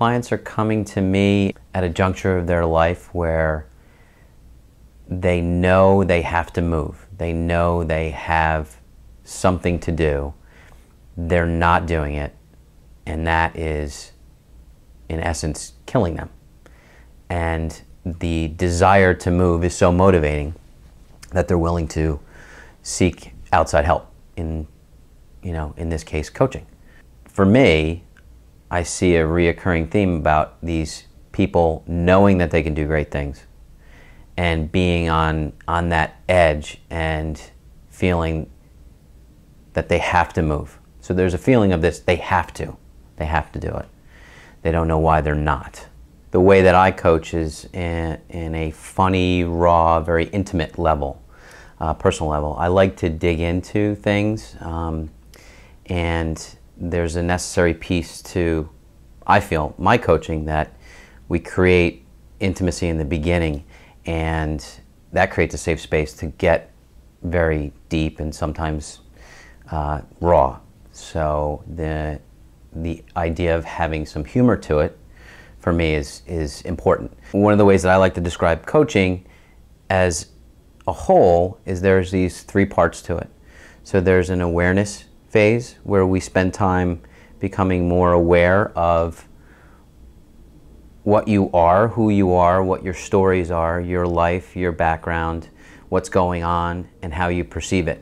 clients are coming to me at a juncture of their life where they know they have to move. They know they have something to do. They're not doing it, and that is, in essence, killing them. And the desire to move is so motivating that they're willing to seek outside help, in this case, coaching. For me, I see a reoccurring theme about these people knowing that they can do great things and being on that edge and feeling that they have to move. So there's a feeling of this, they have to do it. They don't know why they're not. The way that I coach is in a funny, raw, very intimate level, personal level. I like to dig into things, and there's a necessary piece to, I feel, my coaching, that we create intimacy in the beginning, and that creates a safe space to get very deep and sometimes raw. So the idea of having some humor to it, for me, is important. One of the ways that I like to describe coaching as a whole is there's these three parts to it. So there's an awareness phase where we spend time becoming more aware of what you are, who you are, what your stories are, your life, your background, what's going on, and how you perceive it.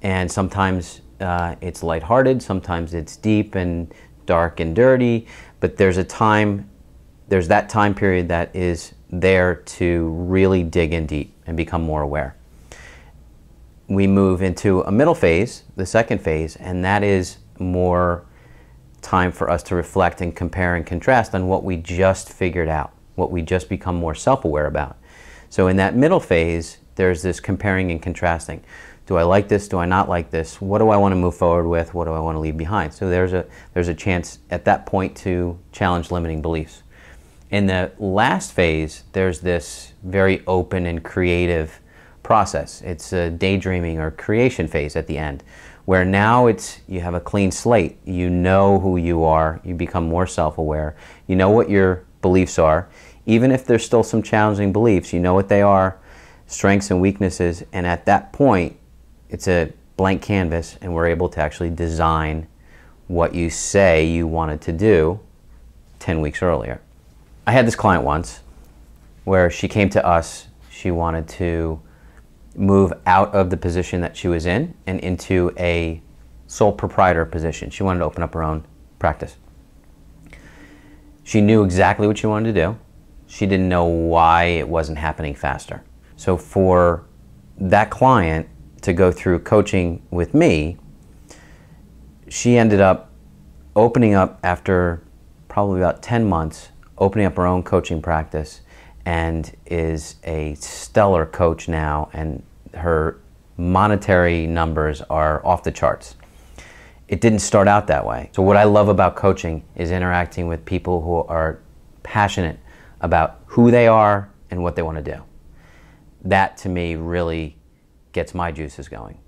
And sometimes it's lighthearted, sometimes it's deep and dark and dirty, but there's that time period that is there to really dig in deep and become more aware. We move into a middle phase, the second phase, and that is more time for us to reflect and compare and contrast on what we just figured out, what we just become more self-aware about. So in that middle phase, there's this comparing and contrasting. Do I like this? Do I not like this? What do I want to move forward with? What do I want to leave behind? So there's a chance at that point to challenge limiting beliefs. In the last phase, there's this very open and creative process. It's a daydreaming or creation phase at the end, where now you have a clean slate. You know who you are. You become more self-aware. You know what your beliefs are. Even if there's still some challenging beliefs, you know what they are, strengths and weaknesses, and at that point, it's a blank canvas, and we're able to actually design what you say you wanted to do 10 weeks earlier. I had this client once where she came to us. She wanted to move out of the position that she was in and into a sole proprietor position. She wanted to open up her own practice. She knew exactly what she wanted to do. She didn't know why it wasn't happening faster. So for that client to go through coaching with me, she ended up opening up, after probably about 10 months, opening up her own coaching practice, and is a stellar coach now, and her monetary numbers are off the charts. It didn't start out that way. So what I love about coaching is interacting with people who are passionate about who they are and what they want to do. That, to me, really gets my juices going.